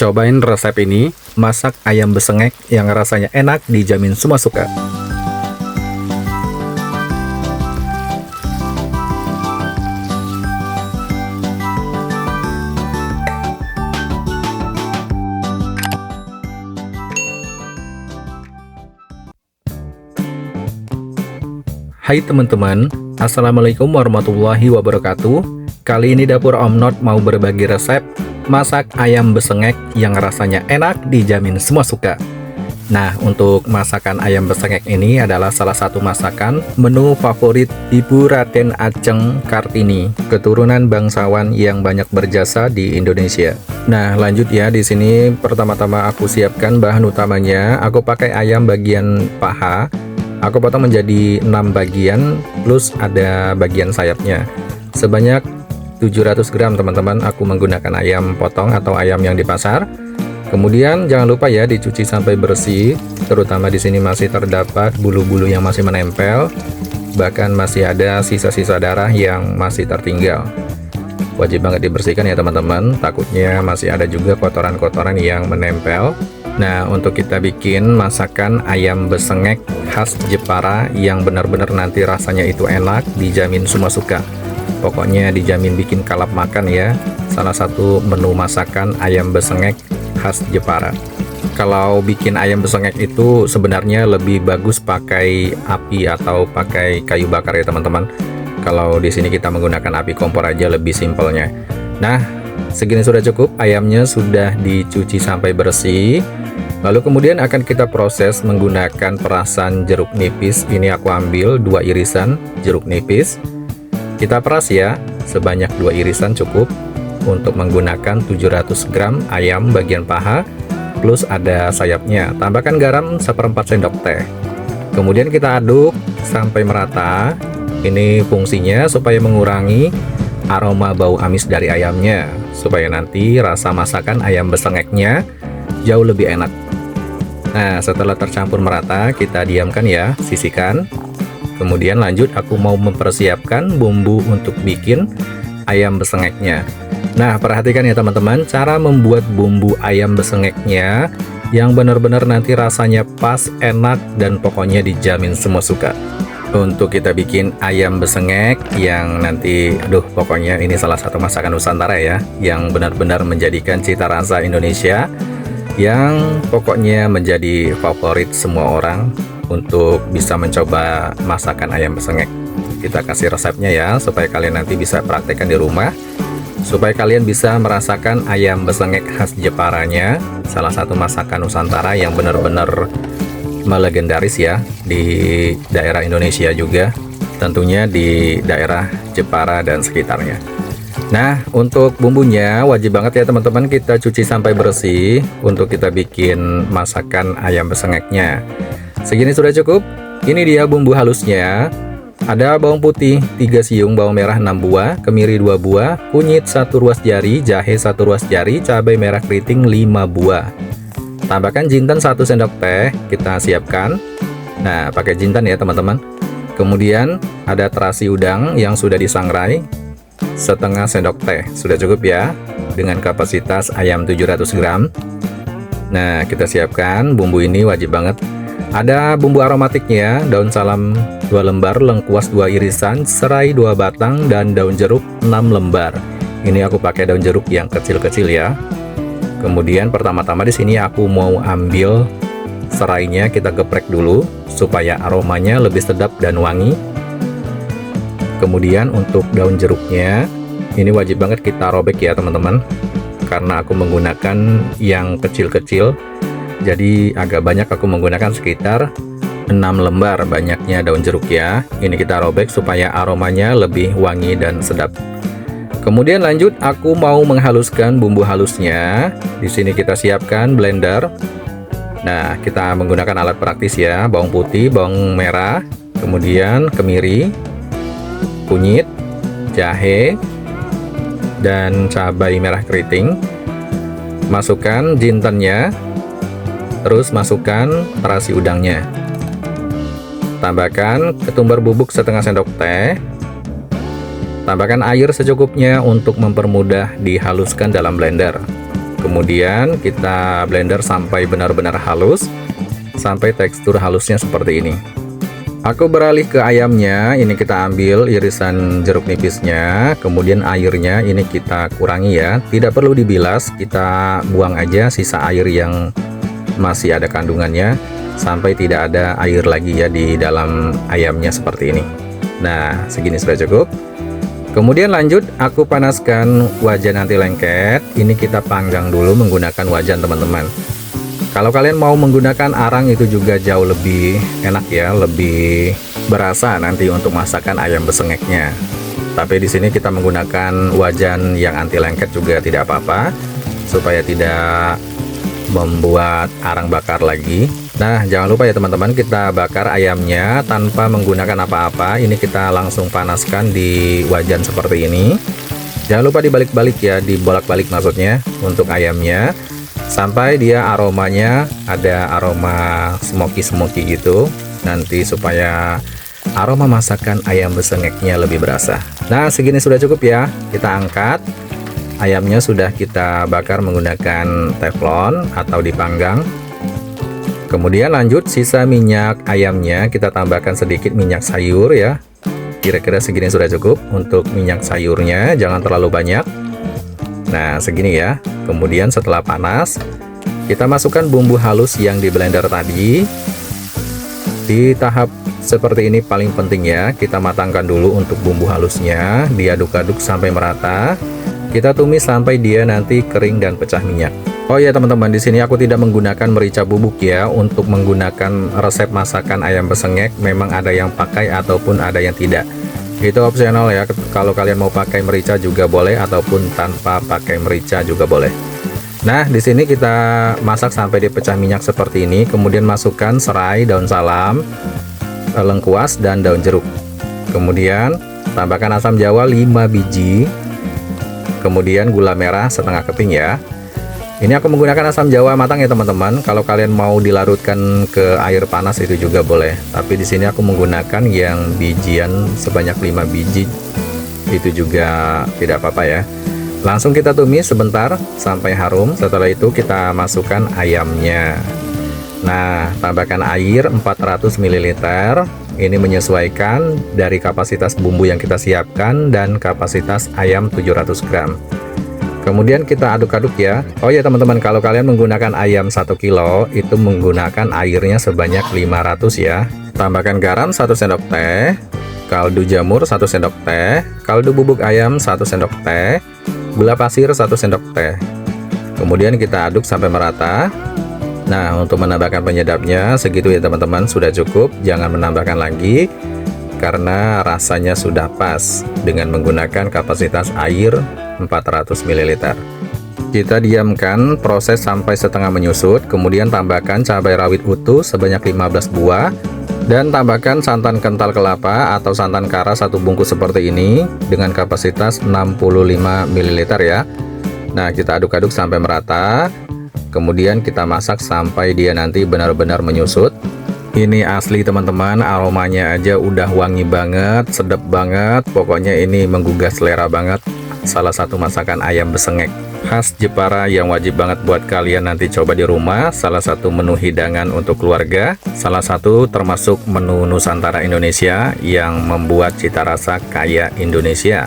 Cobain resep ini, masak ayam besengek yang rasanya enak dijamin semua suka. Hai teman-teman, Assalamualaikum warahmatullahi wabarakatuh. Kali ini dapur Om Not mau berbagi resep masak ayam besengek yang rasanya enak dijamin semua suka. Nah, untuk masakan ayam besengek ini adalah salah satu masakan menu favorit Ibu Raden Ajeng Kartini, keturunan bangsawan yang banyak berjasa di Indonesia. Nah, lanjut ya, di sini pertama-tama aku siapkan bahan utamanya. Aku pakai ayam bagian paha. Aku potong menjadi 6 bagian plus ada bagian sayapnya. Sebanyak 700 gram teman-teman, aku menggunakan ayam potong atau ayam yang di pasar. Kemudian jangan lupa ya dicuci sampai bersih, terutama di sini masih terdapat bulu-bulu yang masih menempel, bahkan masih ada sisa-sisa darah yang masih tertinggal. Wajib banget dibersihkan ya teman-teman, takutnya masih ada juga kotoran-kotoran yang menempel. Nah, untuk kita bikin masakan ayam besengek khas Jepara yang benar-benar nanti rasanya itu enak, dijamin semua suka. Pokoknya dijamin bikin kalap makan ya. Salah satu menu masakan ayam besengek khas Jepara. Kalau bikin ayam besengek itu sebenarnya lebih bagus pakai api atau pakai kayu bakar ya teman-teman. Kalau di sini kita menggunakan api kompor aja lebih simpelnya. Nah, segini sudah cukup. Ayamnya sudah dicuci sampai bersih. Lalu kemudian akan kita proses menggunakan perasan jeruk nipis. Ini aku ambil 2 irisan jeruk nipis. Kita peras ya, sebanyak 2 irisan cukup untuk menggunakan 700 gram ayam bagian paha plus ada sayapnya. Tambahkan garam 1/4 sendok teh. Kemudian kita aduk sampai merata. Ini fungsinya supaya mengurangi aroma bau amis dari ayamnya, supaya nanti rasa masakan ayam besengeknya jauh lebih enak. Nah, setelah tercampur merata, kita diamkan ya, sisihkan. Kemudian lanjut, aku mau mempersiapkan bumbu untuk bikin ayam besengeknya. Nah, perhatikan ya teman-teman, cara membuat bumbu ayam besengeknya yang benar-benar nanti rasanya pas, enak, dan pokoknya dijamin semua suka. Untuk kita bikin ayam besengek yang nanti, pokoknya ini salah satu masakan Nusantara ya, yang benar-benar menjadikan cita rasa Indonesia, yang pokoknya menjadi favorit semua orang untuk bisa mencoba masakan ayam besengek. Kita kasih resepnya ya, supaya kalian nanti bisa praktekkan di rumah, supaya kalian bisa merasakan ayam besengek khas Jeparanya, salah satu masakan Nusantara yang benar-benar melegendaris ya di daerah Indonesia juga, tentunya di daerah Jepara dan sekitarnya. Nah, untuk bumbunya wajib banget ya teman-teman kita cuci sampai bersih untuk kita bikin masakan ayam besengeknya. Segini sudah cukup. Ini dia bumbu halusnya. Ada bawang putih 3 siung, bawang merah 6 buah, kemiri 2 buah, kunyit 1 ruas jari, jahe 1 ruas jari, cabai merah keriting 5 buah. Tambahkan jinten 1 sendok teh, kita siapkan. Nah, pakai jinten ya teman-teman. Kemudian ada terasi udang yang sudah disangrai, setengah sendok teh, sudah cukup ya, dengan kapasitas ayam 700 gram. Nah, kita siapkan bumbu ini wajib banget. Ada bumbu aromatiknya, daun salam 2 lembar, lengkuas 2 irisan, serai 2 batang, dan daun jeruk 6 lembar. Ini aku pakai daun jeruk yang kecil-kecil ya. Kemudian pertama-tama di sini aku mau ambil serainya, kita geprek dulu supaya aromanya lebih sedap dan wangi. Kemudian untuk daun jeruknya, ini wajib banget kita robek ya teman-teman, karena aku menggunakan yang kecil-kecil, jadi agak banyak, aku menggunakan sekitar 6 lembar banyaknya daun jeruk ya. Ini kita robek supaya aromanya lebih wangi dan sedap. Kemudian lanjut, aku mau menghaluskan bumbu halusnya. Di sini kita siapkan blender. Nah, kita menggunakan alat praktis ya, bawang putih, bawang merah, kemudian kemiri, kunyit, jahe, dan cabai merah keriting. Masukkan jintennya, terus masukkan terasi udangnya. Tambahkan ketumbar bubuk setengah sendok teh. Tambahkan air secukupnya untuk mempermudah dihaluskan dalam blender. Kemudian kita blender sampai benar-benar halus, sampai tekstur halusnya seperti ini. Aku beralih ke ayamnya. Ini kita ambil irisan jeruk nipisnya, kemudian airnya ini kita kurangi ya. Tidak perlu dibilas, kita buang aja sisa air yang masih ada kandungannya sampai tidak ada air lagi ya di dalam ayamnya seperti ini. Nah, segini sudah cukup. Kemudian lanjut, aku panaskan wajan anti lengket. Ini kita panggang dulu menggunakan wajan teman-teman. Kalau kalian mau menggunakan arang itu juga jauh lebih enak ya, lebih berasa nanti untuk masakan ayam besengeknya. Tapi di sini kita menggunakan wajan yang anti lengket juga tidak apa-apa, supaya tidak membuat arang bakar lagi. Nah, jangan lupa ya teman-teman, kita bakar ayamnya tanpa menggunakan apa-apa. Ini kita langsung panaskan di wajan seperti ini. Jangan lupa dibalik-balik ya, dibolak-balik maksudnya untuk ayamnya, sampai dia aromanya ada aroma smoky-smoky gitu, nanti supaya aroma masakan ayam besengeknya lebih berasa. Nah, segini sudah cukup ya. Kita angkat. Ayamnya sudah kita bakar menggunakan teflon atau dipanggang. Kemudian lanjut, sisa minyak ayamnya kita tambahkan sedikit minyak sayur ya. Kira-kira segini sudah cukup untuk minyak sayurnya, jangan terlalu banyak. Nah, segini ya. Kemudian setelah panas, kita masukkan bumbu halus yang di blender tadi. Di tahap seperti ini paling penting ya, kita matangkan dulu untuk bumbu halusnya, diaduk-aduk sampai merata. Kita tumis sampai dia nanti kering dan pecah minyak. Oh ya teman-teman, di sini aku tidak menggunakan merica bubuk ya. Untuk menggunakan resep masakan ayam besengek memang ada yang pakai ataupun ada yang tidak. Itu opsional ya. Kalau kalian mau pakai merica juga boleh, ataupun tanpa pakai merica juga boleh. Nah, di sini kita masak sampai dia pecah minyak seperti ini. Kemudian masukkan serai, daun salam, lengkuas, dan daun jeruk. Kemudian tambahkan asam jawa 5 biji. Kemudian gula merah setengah keping ya. Ini aku menggunakan asam jawa matang ya teman-teman. Kalau kalian mau dilarutkan ke air panas itu juga boleh. Tapi di sini aku menggunakan yang bijian sebanyak 5 biji. Itu juga tidak apa-apa ya. Langsung kita tumis sebentar sampai harum. Setelah itu kita masukkan ayamnya. Nah, tambahkan air 400 ml. Ini menyesuaikan dari kapasitas bumbu yang kita siapkan dan kapasitas ayam 700 gram. Kemudian kita aduk-aduk ya. Oh ya teman-teman, kalau kalian menggunakan ayam 1 kilo, itu menggunakan airnya sebanyak 500 ya. Tambahkan garam 1 sendok teh, kaldu jamur 1 sendok teh, kaldu bubuk ayam 1 sendok teh, gula pasir 1 sendok teh. Kemudian kita aduk sampai merata. Nah, untuk menambahkan penyedapnya segitu ya teman-teman, sudah cukup. Jangan menambahkan lagi karena rasanya sudah pas dengan menggunakan kapasitas air 400 ml. Kita diamkan proses sampai setengah menyusut. Kemudian tambahkan cabai rawit utuh sebanyak 15 buah, dan tambahkan santan kental kelapa atau santan kara 1 bungkus seperti ini dengan kapasitas 65 ml ya. Nah, kita aduk-aduk sampai merata. Kemudian kita masak sampai dia nanti benar-benar menyusut. Ini asli teman-teman, aromanya aja udah wangi banget, sedap banget. Pokoknya ini menggugah selera banget. Salah satu masakan ayam besengek khas Jepara yang wajib banget buat kalian nanti coba di rumah. Salah satu menu hidangan untuk keluarga. Salah satu termasuk menu Nusantara Indonesia yang membuat cita rasa kaya Indonesia.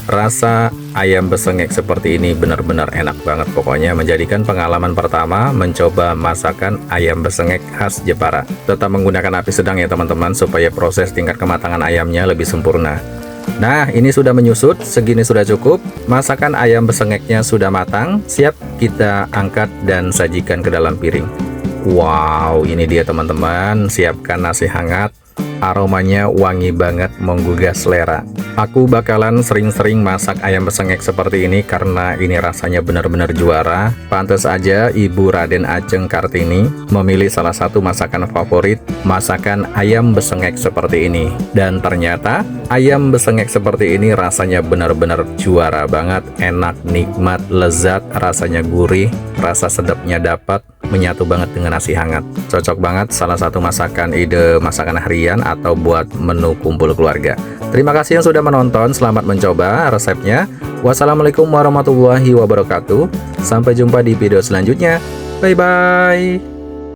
Rasa ayam besengek seperti ini benar-benar enak banget, pokoknya menjadikan pengalaman pertama mencoba masakan ayam besengek khas Jepara. Tetap menggunakan api sedang ya teman-teman, supaya proses tingkat kematangan ayamnya lebih sempurna. Nah, ini sudah menyusut, segini sudah cukup. Masakan ayam besengeknya sudah matang, siap kita angkat dan sajikan ke dalam piring. Wow, ini dia teman-teman, siapkan nasi hangat. Aromanya wangi banget, menggugah selera. Aku bakalan sering-sering masak ayam besengek seperti ini karena ini rasanya benar-benar juara. Pantas aja Ibu Raden Ajeng Kartini memilih salah satu masakan favorit, masakan ayam besengek seperti ini. Dan ternyata ayam besengek seperti ini rasanya benar-benar juara banget, enak, nikmat, lezat, rasanya gurih, rasa sedapnya dapat. menyatu banget dengan nasi hangat. Cocok banget, salah satu masakan ide masakan harian atau buat menu kumpul keluarga. Terima kasih yang sudah menonton, selamat mencoba resepnya. Wassalamualaikum warahmatullahi wabarakatuh. Sampai jumpa di video selanjutnya. Bye-bye.